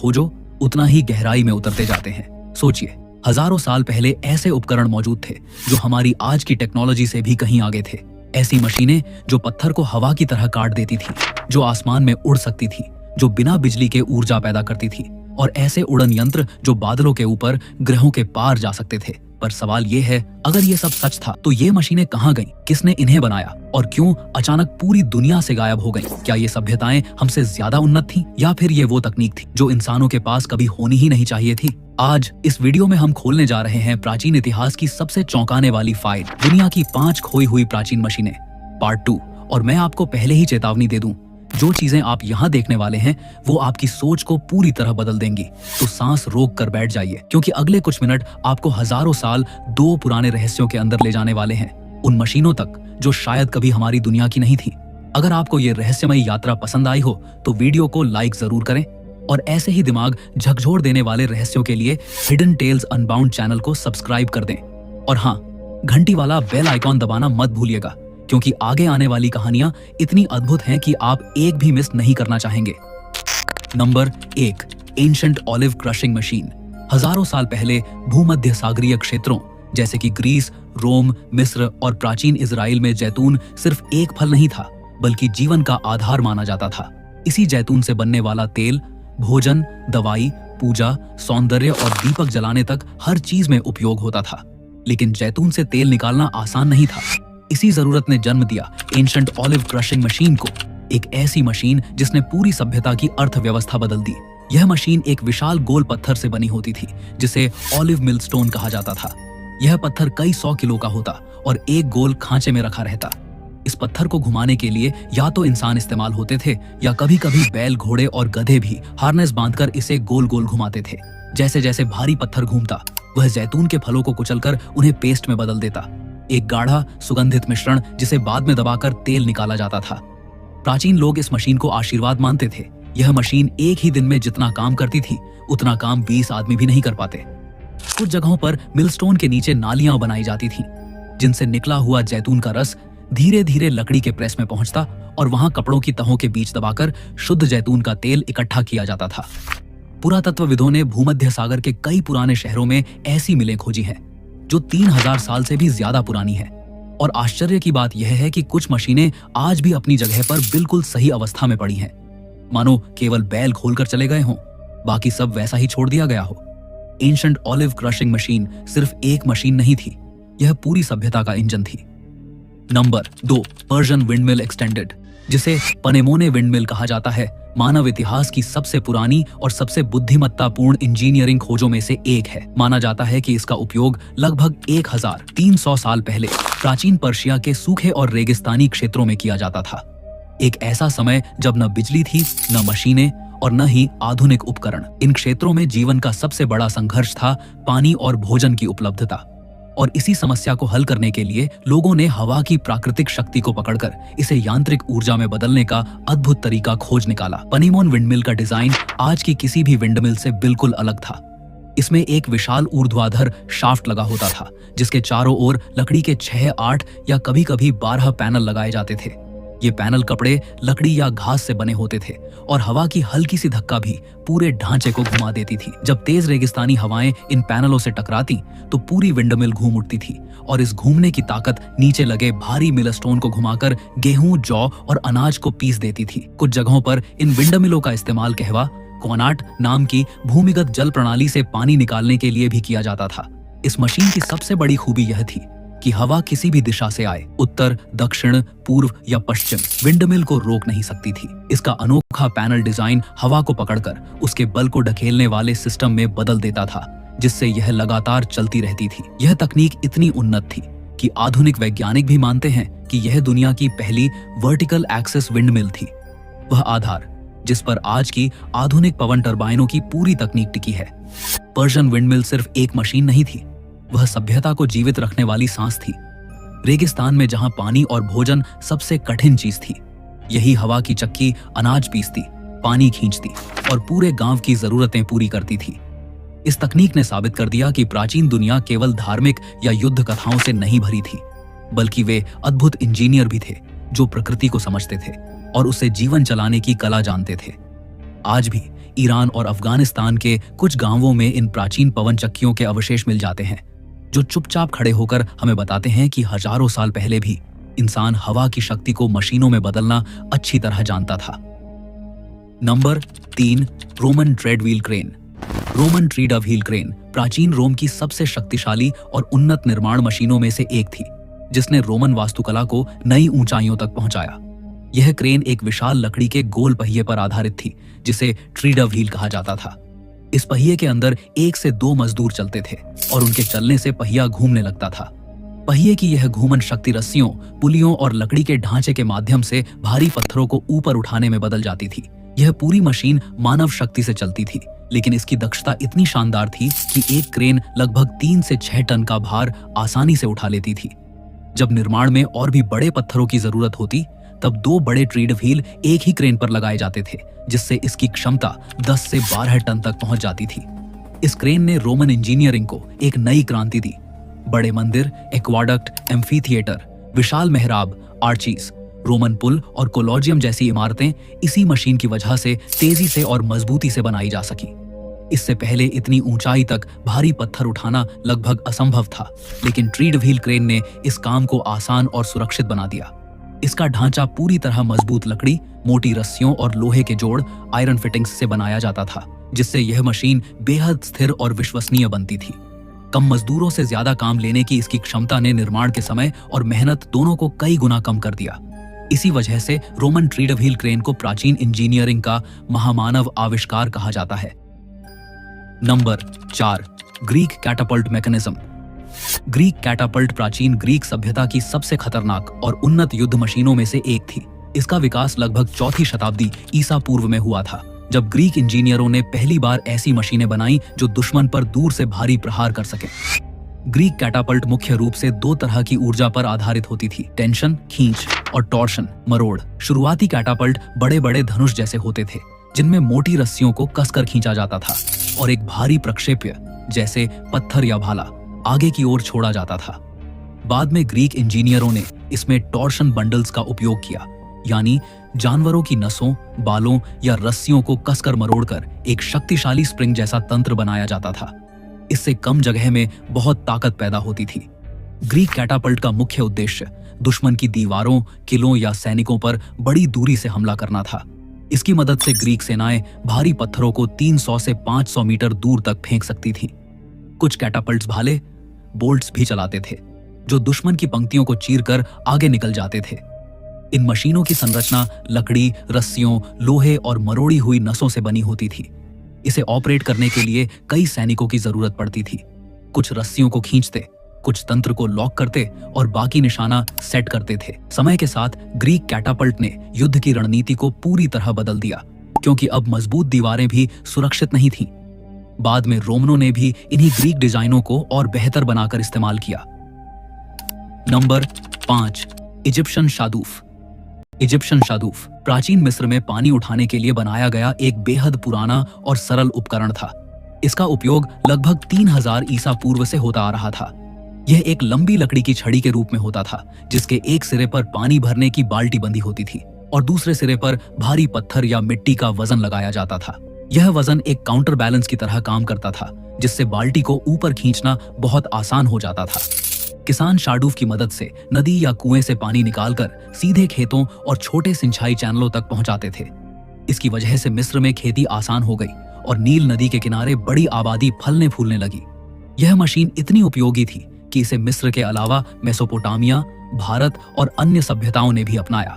खोजो उतना ही गहराई में उतरते जाते हैं। सोचिए, हजारों साल पहले ऐसे उपकरण मौजूद थे जो हमारी आज की टेक्नोलॉजी से भी कहीं आगे थे। ऐसी मशीनें जो पत्थर को हवा की तरह काट देती थी, जो आसमान में उड़ सकती थी, जो बिना बिजली के ऊर्जा पैदा करती थी, और ऐसे उड़न यंत्र जो बादलों के ऊपर ग्रहों के पार जा सकते थे। पर सवाल ये है, अगर ये सब सच था तो ये मशीनें कहाँ गईं? किसने इन्हें बनाया और क्यों अचानक पूरी दुनिया से गायब हो गईं? क्या ये सभ्यताएं हमसे ज्यादा उन्नत थीं या फिर ये वो तकनीक थी जो इंसानों के पास कभी होनी ही नहीं चाहिए थी? आज इस वीडियो में हम खोलने जा रहे हैं प्राचीन इतिहास की सबसे चौंकाने वाली फाइल, दुनिया की 5 खोई हुई प्राचीन मशीनें, पार्ट 2। और मैं आपको पहले ही चेतावनी दे दूं, जो चीजें आप यहाँ देखने वाले हैं वो आपकी सोच को पूरी तरह बदल देंगी। तो सांस रोक कर बैठ जाइए, क्योंकि अगले कुछ मिनट आपको हजारों साल 2 पुराने रहस्यों के अंदर ले जाने वाले हैं, उन मशीनों तक जो शायद कभी हमारी दुनिया की नहीं थी। अगर आपको ये रहस्यमयी यात्रा पसंद आई हो तो वीडियो को लाइक जरूर करें, और ऐसे ही दिमाग झकझोर देने वाले रहस्यों के लिए हिडन टेल्स अनबाउंड चैनल को सब्सक्राइब कर दें। और हाँ, घंटी वाला बेल आइकॉन दबाना मत भूलिएगा, क्योंकि आगे आने वाली कहानियां इतनी अद्भुत हैं कि आप एक भी मिस नहीं करना चाहेंगे। Number 1, ancient olive crushing machine. हजारों साल पहले भूमध्य सागरीय क्षेत्रों जैसे कि ग्रीस, रोम, मिस्र और प्राचीन इजराइल में जैतून सिर्फ एक फल नहीं था, बल्कि जीवन का आधार माना जाता था। इसी जैतून से बनने वाला तेल भोजन, दवाई, पूजा, सौंदर्य और दीपक जलाने तक हर चीज में उपयोग होता था। लेकिन जैतून से तेल निकालना आसान नहीं था। इसी जरूरत ने जन्म दिया एंशिएंट ऑलिव क्रशिंग मशीन को, एक ऐसी मशीन जिसने पूरी सभ्यता की अर्थव्यवस्था बदल दी। यह मशीन एक विशाल गोल पत्थर से बनी होती थी जिसे ऑलिव मिलस्टोन कहा जाता था। यह पत्थर कई 100 किलो का होता और एक गोल खांचे में रखा रहता। इस पत्थर को घुमाने के लिए या तो इंसान इस्तेमाल होते थे या कभी कभी बैल, घोड़े और गधे भी हार्नेस बांधकर इसे गोल गोल घुमाते थे। जैसे जैसे भारी पत्थर घूमता, वह जैतून के फलों को कुचलकर उन्हें पेस्ट में बदल देता, एक गाढ़ा सुगंधित मिश्रण जिसे बाद में दबाकर तेल निकाला जाता था। प्राचीन लोग इस मशीन को आशीर्वाद मानते थे। यह मशीन एक ही दिन में जितना काम करती थी उतना काम 20 आदमी भी नहीं कर पाते। कुछ जगहों पर मिलस्टोन के नीचे नालियां बनाई जाती थीं, जिनसे निकला हुआ जैतून का रस धीरे धीरे लकड़ी के प्रेस में पहुंचता और वहां कपड़ों की तहों के बीच दबाकर शुद्ध जैतून का तेल इकट्ठा किया जाता था। पुरातत्वविदों ने भूमध्य सागर के कई पुराने शहरों में ऐसी मिलें खोजी हैं जो 3000 साल से भी ज्यादा पुरानी है। और आश्चर्य की बात यह है कि कुछ मशीनें आज भी अपनी जगह पर बिल्कुल सही अवस्था में पड़ी हैं, मानो केवल बैल खोलकर चले गए हों, बाकी सब वैसा ही छोड़ दिया गया हो। एंशिएंट ऑलिव क्रशिंग मशीन सिर्फ एक मशीन नहीं थी, यह पूरी सभ्यता का इंजन थी। नंबर 2, पर्शियन विंडमिल एक्सटेंडेड, जिसे पनेमोने विंडमिल कहा जाता है, मानव इतिहास की सबसे पुरानी और सबसे बुद्धिमत्तापूर्ण इंजीनियरिंग खोजों में से एक है। माना जाता है कि इसका उपयोग लगभग 1300 साल पहले प्राचीन पर्शिया के सूखे और रेगिस्तानी क्षेत्रों में किया जाता था। एक ऐसा समय जब न बिजली थी, न मशीनें और न ही आधुनिक उपकरण। इन क्षेत्रों में जीवन का सबसे बड़ा संघर्ष था पानी और भोजन की उपलब्धता। और इसी समस्या को हल करने के लिए लोगों ने हवा की प्राकृतिक शक्ति को पकड़कर इसे यांत्रिक ऊर्जा में बदलने का अद्भुत तरीका खोज निकाला। पनेमोन विंडमिल का डिजाइन आज की किसी भी विंडमिल से बिल्कुल अलग था। इसमें एक विशाल ऊर्ध्वाधर शाफ्ट लगा होता था, जिसके चारों ओर लकड़ी के 6, 8 या कभी कभी 12 पैनल लगाए जाते थे। ये पैनल कपड़े, लकड़ी या घास से बने होते थे और हवा की हल्की सी धक्का भी पूरे ढांचे को घुमा देती थी। जब तेज रेगिस्तानी हवाएं इन पैनलों से टकराती तो पूरी विंडमिल घूम उठती थी और इस घूमने की ताकत नीचे लगे भारी मिलस्टोन को घुमाकर गेहूं, जौ और अनाज को पीस देती थी। कुछ जगहों पर इन विंडमिलों का इस्तेमाल कहवा, कोनाट नाम की भूमिगत जल प्रणाली से पानी निकालने के लिए भी किया जाता था। इस मशीन की सबसे बड़ी खूबी यह थी कि हवा किसी भी दिशा से आए, उत्तर, दक्षिण, पूर्व या पश्चिम, विंडमिल को रोक नहीं सकती थी। इसका अनोखा पैनल डिजाइन हवा को पकड़कर उसके बल को ढकेलने वाले सिस्टम में बदल देता था, जिससे यह लगातार चलती रहती थी। यह तकनीक इतनी उन्नत थी कि आधुनिक वैज्ञानिक भी मानते हैं कि यह दुनिया की पहली वर्टिकल एक्सिस विंडमिल थी, वह आधार जिस पर आज की आधुनिक पवन टर्बाइनों की पूरी तकनीक टिकी है। पर्शियन विंडमिल सिर्फ एक मशीन नहीं थी, वह सभ्यता को जीवित रखने वाली सांस थी। रेगिस्तान में जहां पानी और भोजन सबसे कठिन चीज थी, यही हवा की चक्की अनाज पीसती, पानी खींचती और पूरे गांव की जरूरतें पूरी करती थी। इस तकनीक ने साबित कर दिया कि प्राचीन दुनिया केवल धार्मिक या युद्ध कथाओं से नहीं भरी थी, बल्कि वे अद्भुत इंजीनियर भी थे जो प्रकृति को समझते थे और उसे जीवन चलाने की कला जानते थे। आज भी ईरान और अफगानिस्तान के कुछ गांवों में इन प्राचीन पवन चक्कियों के अवशेष मिल जाते हैं, जो चुपचाप खड़े होकर हमें बताते हैं कि हजारों साल पहले भी इंसान हवा की शक्ति को मशीनों में बदलना अच्छी तरह जानता था। Number 3, Roman treadwheel crane. Roman treadwheel crane प्राचीन रोम की सबसे शक्तिशाली और उन्नत निर्माण मशीनों में से एक थी, जिसने रोमन वास्तुकला को नई ऊंचाइयों तक पहुंचाया। यह क्रेन एक विशाल लकड़ी के गोल पहिए पर आधारित थी, जिसे ट्रेडव्हील कहा जाता था। इस पहिए के अंदर 1 से 2 मजदूर चलते थे और उनके चलने से पहिया घूमने लगता था। पहिए की यह घूमन शक्ति रस्सियों, पुलियों और लकड़ी के ढांचे के माध्यम से भारी पत्थरों को ऊपर उठाने में बदल जाती थी। यह पूरी मशीन मानव शक्ति से चलती थी, लेकिन इसकी दक्षता इतनी शानदार थी कि एक क्रेन लगभग 3 से 6 टन का भार आसानी से उठा लेती थी। जब निर्माण में और भी बड़े पत्थरों की जरूरत होती, तब 2 बड़े ट्रेडव्हील एक ही क्रेन पर लगाए जाते थे, जिससे इसकी क्षमता 10 से 12 टन तक पहुंच जाती थी। इस क्रेन ने रोमन इंजीनियरिंग को एक नई क्रांति दी। बड़े मंदिर, एक्वाडक्ट, एम्फीथिएटर, विशाल मेहराब, आर्चीज, रोमन पुल और कोलोजियम जैसी इमारतें इसी मशीन की वजह से तेजी से और मजबूती से बनाई जा सकी। इससे पहले इतनी ऊंचाई तक भारी पत्थर उठाना लगभग असंभव था, लेकिन ट्रेडव्हील क्रेन ने इस काम को आसान और सुरक्षित बना दिया। इसका ढांचा पूरी तरह मजबूत लकड़ी, मोटी रस्सियों और लोहे के जोड़, आयरन फिटिंग्स से बनाया जाता था, जिससे यह मशीन बेहद स्थिर और विश्वसनीय बनती थी। कम मजदूरों से ज्यादा काम लेने की इसकी क्षमता ने निर्माण के समय और मेहनत दोनों को कई गुना कम कर दिया। इसी वजह से रोमन ट्रेडव्हील क्रेन को प्राचीन इंजीनियरिंग का महामानव आविष्कार कहा जाता है। Number 4, Greek Catapult mechanism. Greek Catapult प्राचीन ग्रीक सभ्यता की सबसे खतरनाक और उन्नत युद्ध मशीनों में से एक थी। इसका विकास लगभग 4वीं शताब्दी ईसा पूर्व में हुआ था, जब ग्रीक इंजीनियरों ने पहली बार ऐसी मशीनें बनाई जो दुश्मन पर दूर से भारी प्रहार कर सके। ग्रीक कैटापल्ट मुख्य रूप से 2 तरह की ऊर्जा पर आधारित होती थी, टेंशन खींच और टॉर्शन मरोड़। शुरुआती कैटापल्ट बड़े बड़े धनुष जैसे होते थे, जिनमें मोटी रस्सियों को कसकर खींचा जाता था और एक भारी प्रक्षेप्य जैसे पत्थर या भाला आगे की ओर छोड़ा जाता था। बाद में ग्रीक इंजीनियरों ने इसमें टॉर्शन बंडल्स का उपयोग किया, यानी जानवरों की नसों, बालों या रस्सियों को कसकर मरोड़कर एक शक्तिशाली स्प्रिंग जैसा तंत्र बनाया जाता था। इससे कम जगह में बहुत ताकत पैदा होती थी। ग्रीक कैटापल्ट का मुख्य उद्देश्य दुश्मन की दीवारों, किलों या सैनिकों पर बड़ी दूरी से हमला करना था। इसकी मदद से ग्रीक सेनाएं भारी पत्थरों को 300 से 500 मीटर दूर तक फेंक सकती थी। कुछ कैटापल्ट्स भाले, बोल्ट्स भी चलाते थे, जो दुश्मन की पंक्तियों को चीरकर आगे निकल जाते थे। इन मशीनों की संरचना लकड़ी, रस्सियों, लोहे और मरोड़ी हुई नसों से बनी होती थी। इसे ऑपरेट करने के लिए कई सैनिकों की जरूरत पड़ती थी। कुछ रस्सियों को खींचते, कुछ तंत्र को लॉक करते और बाकी निशाना सेट करते थे। समय के साथ ग्रीक कैटापल्ट ने युद्ध की रणनीति को पूरी तरह बदल दिया, क्योंकि अब मजबूत दीवारें भी सुरक्षित नहीं थीं। बाद में रोमनों ने भी इन्हीं ग्रीक डिजाइनों को और बेहतर बनाकर इस्तेमाल किया। Number 5, Egyptian shadoof. Egyptian shadoof प्राचीन मिस्र में पानी उठाने के लिए बनाया गया एक बेहद पुराना और सरल उपकरण था। इसका उपयोग लगभग 3000 ईसा पूर्व से होता आ रहा था। यह एक लंबी लकड़ी की छड़ी के रूप में होता था, जिसके एक सिरे पर पानी भरने की बाल्टी बंधी होती थी और दूसरे सिरे पर भारी पत्थर या मिट्टी का वजन लगाया जाता था। यह वजन एक काउंटर बैलेंस की तरह काम करता था, जिससे बाल्टी को ऊपर खींचना बहुत आसान हो जाता था। किसान शाडूफ की मदद से नदी या कुएं से पानी निकालकर सीधे खेतों और छोटे सिंचाई चैनलों तक पहुंचाते थे। इसकी वजह से मिस्र में खेती आसान हो गई और नील नदी के किनारे बड़ी आबादी फलने फूलने लगी। यह मशीन इतनी उपयोगी थी कि इसे मिस्र के अलावा मेसोपोटामिया, भारत और अन्य सभ्यताओं ने भी अपनाया।